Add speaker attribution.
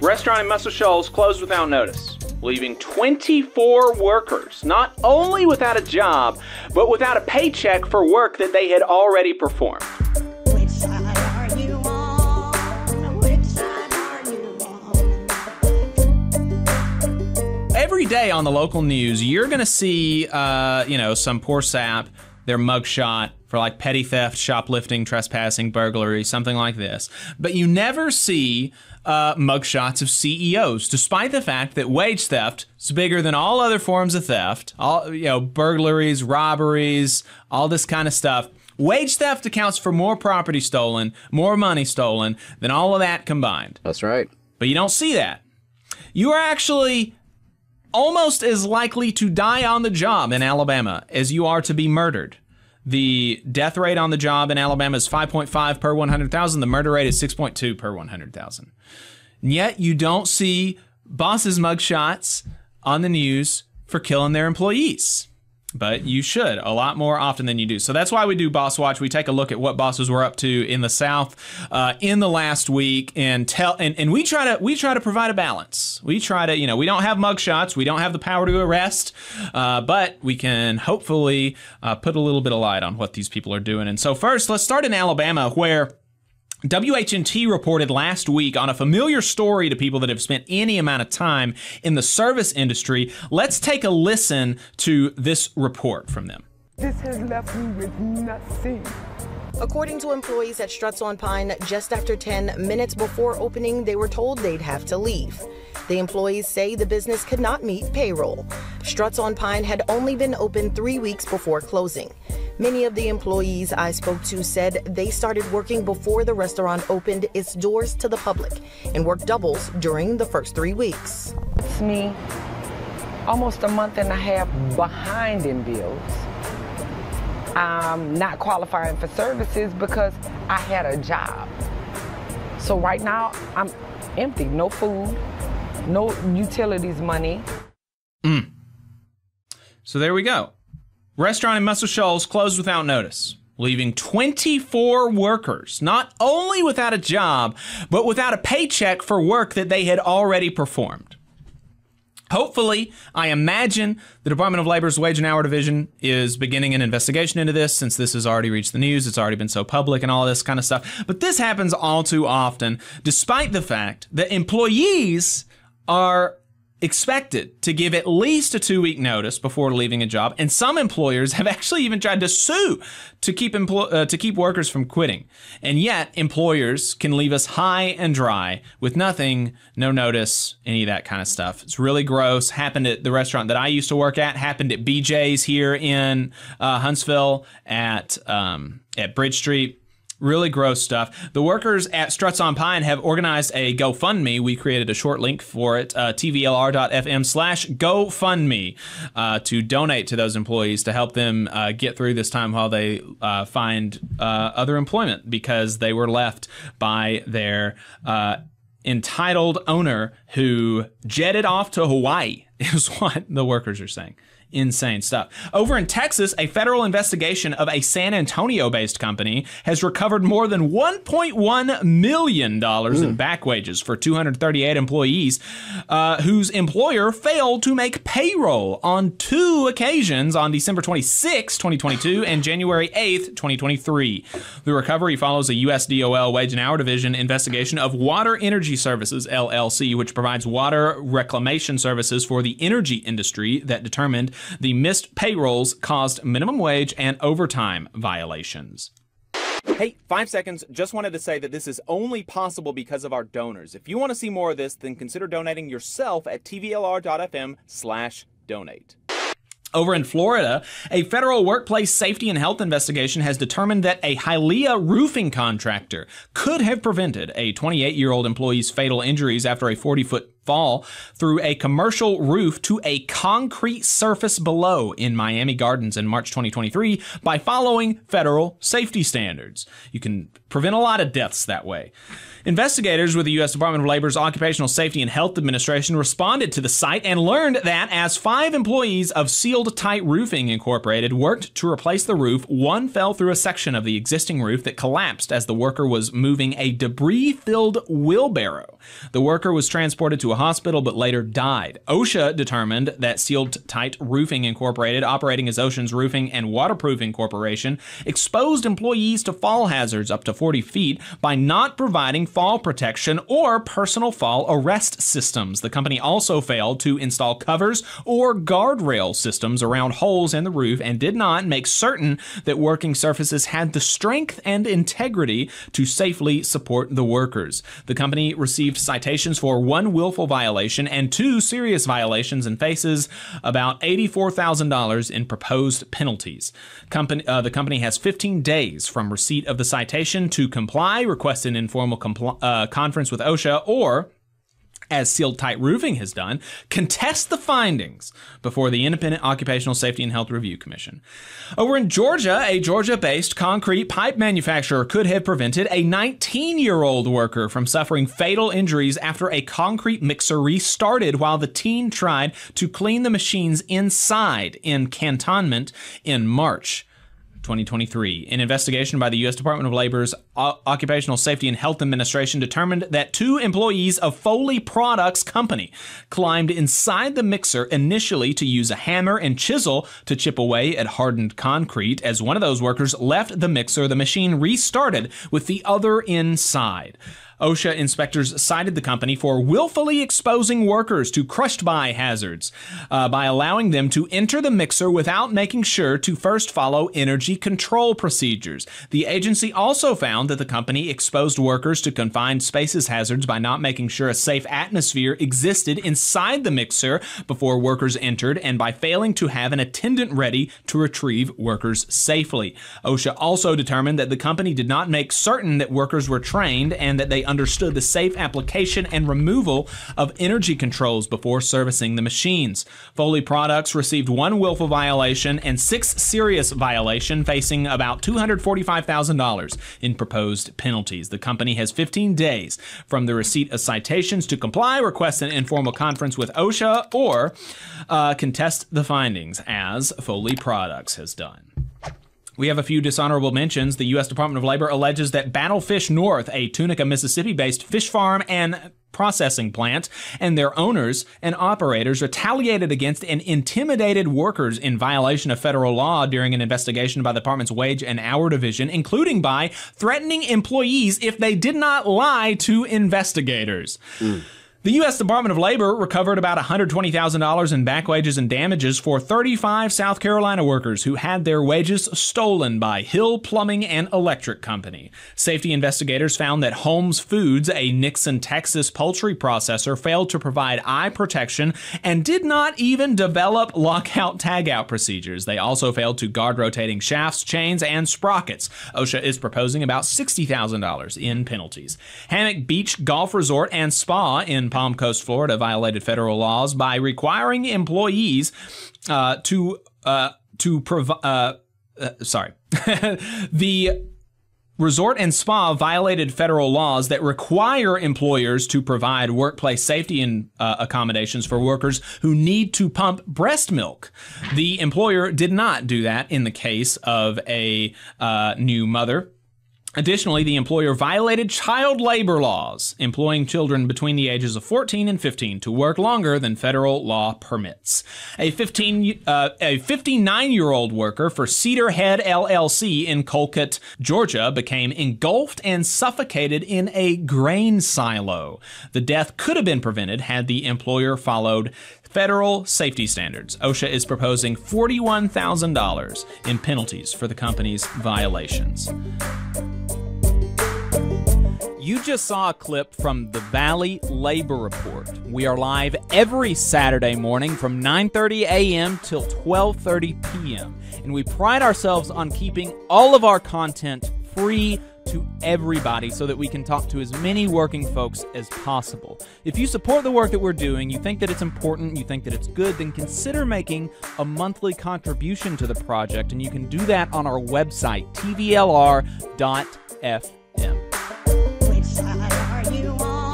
Speaker 1: Restaurant in Muscle Shoals closed without notice, leaving 24 workers not only without a job, but without a paycheck for work that they had already performed.
Speaker 2: Which side are you on? Which side are you on?
Speaker 3: Every day on the local news, you're gonna see, some poor sap, their mugshot for like petty theft, shoplifting, trespassing, burglary, something like this. But you never see mugshots of CEOs, despite the fact that wage theft is bigger than all other forms of theft. Burglaries, robberies, all this kind of stuff. Wage theft accounts for more property stolen, more money stolen than all of that combined.
Speaker 4: That's right.
Speaker 3: But you don't see that. You are actually almost as likely to die on the job in Alabama as you are to be murdered. The death rate on the job in Alabama is 5.5 per 100,000. The murder rate is 6.2 per 100,000. And yet you don't see bosses' mugshots on the news for killing their employees. But you should a lot more often than you do. So that's why we do Boss Watch. We take a look at what bosses were up to in the South in the last week, and we try to provide a balance. We try to, we don't have mugshots, we don't have the power to arrest, but we can hopefully put a little bit of light on what these people are doing. And so first, let's start in Alabama, where WHNT reported last week on a familiar story to people that have spent any amount of time in the service industry. Let's take a listen to this report from them.
Speaker 5: This has left me with nothing.
Speaker 6: According to employees at Struts on Pine, just after 10 minutes before opening, they were told they'd have to leave. The employees say the business could not meet payroll. Struts on Pine had only been open 3 weeks before closing. Many of the employees I spoke to said they started working before the restaurant opened its doors to the public and worked doubles during the first 3 weeks.
Speaker 5: It's me almost a month and a half behind in bills. I'm not qualifying for services because I had a job. So right now I'm empty, no food, no utilities money.
Speaker 3: So there we go. Restaurant in Muscle Shoals closed without notice, leaving 24 workers not only without a job, but without a paycheck for work that they had already performed. Hopefully, I imagine the Department of Labor's Wage and Hour Division is beginning an investigation into this, since this has already reached the news. It's already been so public and all this kind of stuff. But this happens all too often, despite the fact that employees are expected to give at least a 2-week notice before leaving a job, and some employers have actually even tried to sue to keep workers from quitting. And yet, employers can leave us high and dry with nothing, no notice, any of that kind of stuff. It's really gross. Happened at the restaurant that I used to work at. Happened at BJ's here in Huntsville at Bridge Street. Really gross stuff. The workers at Struts on Pine have organized a GoFundMe. We created a short link for it, tvlr.fm/GoFundMe, to donate to those employees to help them get through this time while they find other employment, because they were left by their entitled owner who jetted off to Hawaii, is what the workers are saying. Insane stuff. Over in Texas, a federal investigation of a San Antonio-based company has recovered more than $1.1 million in back wages for 238 employees whose employer failed to make payroll on 2 occasions on December 26, 2022 and January 8th, 2023. The recovery follows a USDOL Wage and Hour Division investigation of Water Energy Services, LLC, which provides water reclamation services for the energy industry, that determined the missed payrolls caused minimum wage and overtime violations. Hey, 5 seconds. Just wanted to say that this is only possible because of our donors. If you want to see more of this, then consider donating yourself at tvlr.fm/donate. Over in Florida, a federal workplace safety and health investigation has determined that a Hialeah roofing contractor could have prevented a 28-year-old employee's fatal injuries after a 40-foot fall through a commercial roof to a concrete surface below in Miami Gardens in March 2023 by following federal safety standards. You can prevent a lot of deaths that way. Investigators with the U.S. Department of Labor's Occupational Safety and Health Administration responded to the site and learned that as 5 employees of Sealed Tight Roofing Incorporated worked to replace the roof, one fell through a section of the existing roof that collapsed as the worker was moving a debris-filled wheelbarrow. The worker was transported to a hospital but later died. OSHA determined that Sealed Tight Roofing Incorporated, operating as Ocean's Roofing and Waterproofing Corporation, exposed employees to fall hazards up to 40 feet by not providing fall protection or personal fall arrest systems. The company also failed to install covers or guardrail systems around holes in the roof and did not make certain that working surfaces had the strength and integrity to safely support the workers. The company received citations for 1 willful violation and 2 serious violations and faces about $84,000 in proposed penalties. The company has 15 days from receipt of the citation to comply, request an informal conference with OSHA, or, as Sealed Tight Roofing has done, contest the findings before the Independent Occupational Safety and Health Review Commission. Over in Georgia, a Georgia-based concrete pipe manufacturer could have prevented a 19-year-old worker from suffering fatal injuries after a concrete mixer restarted while the teen tried to clean the machines inside in cantonment in March 2023. An investigation by the U.S. Department of Labor's Occupational Safety and Health Administration determined that 2 employees of Foley Products Company climbed inside the mixer initially to use a hammer and chisel to chip away at hardened concrete. As one of those workers left the mixer, the machine restarted with the other inside. OSHA inspectors cited the company for willfully exposing workers to crushed-by hazards by allowing them to enter the mixer without making sure to first follow energy control procedures. The agency also found that the company exposed workers to confined spaces hazards by not making sure a safe atmosphere existed inside the mixer before workers entered and by failing to have an attendant ready to retrieve workers safely. OSHA also determined that the company did not make certain that workers were trained and that they understood the safe application and removal of energy controls before servicing the machines. Foley Products received 1 willful violation and 6 serious violations, facing about $245,000 in proposed penalties. The company has 15 days from the receipt of citations to comply, request an informal conference with OSHA, or contest the findings, as Foley Products has done. We have a few dishonorable mentions. The U.S. Department of Labor alleges that Battlefish North, a Tunica, Mississippi-based fish farm and processing plant, and their owners and operators retaliated against and intimidated workers in violation of federal law during an investigation by the department's Wage and Hour Division, including by threatening employees if they did not lie to investigators. The U.S. Department of Labor recovered about $120,000 in back wages and damages for 35 South Carolina workers who had their wages stolen by Hill Plumbing and Electric Company. Safety investigators found that Holmes Foods, a Nixon, Texas poultry processor, failed to provide eye protection and did not even develop lockout-tagout procedures. They also failed to guard rotating shafts, chains, and sprockets. OSHA is proposing about $60,000 in penalties. Hammock Beach Golf Resort and Spa in Palm Coast, Florida, violated federal laws by requiring employees the resort and spa violated federal laws that require employers to provide workplace safety and accommodations for workers who need to pump breast milk. The employer did not do that in the case of a new mother. Additionally, the employer violated child labor laws, employing children between the ages of 14 and 15 to work longer than federal law permits. A 59-year-old worker for Cedar Head LLC in Colquitt, Georgia, became engulfed and suffocated in a grain silo. The death could have been prevented had the employer followed federal safety standards. OSHA is proposing $41,000 in penalties for the company's violations. You just saw a clip from the Valley Labor Report. We are live every Saturday morning from 9:30 a.m. till 12:30 p.m. And we pride ourselves on keeping all of our content free
Speaker 4: to everybody so that we can talk to as many working folks as possible. If you support the work that we're doing, you think that it's important, you think that it's good, then consider making a monthly contribution to the project, and you can do that on our website, tvlr.fm.
Speaker 2: Which side are you on?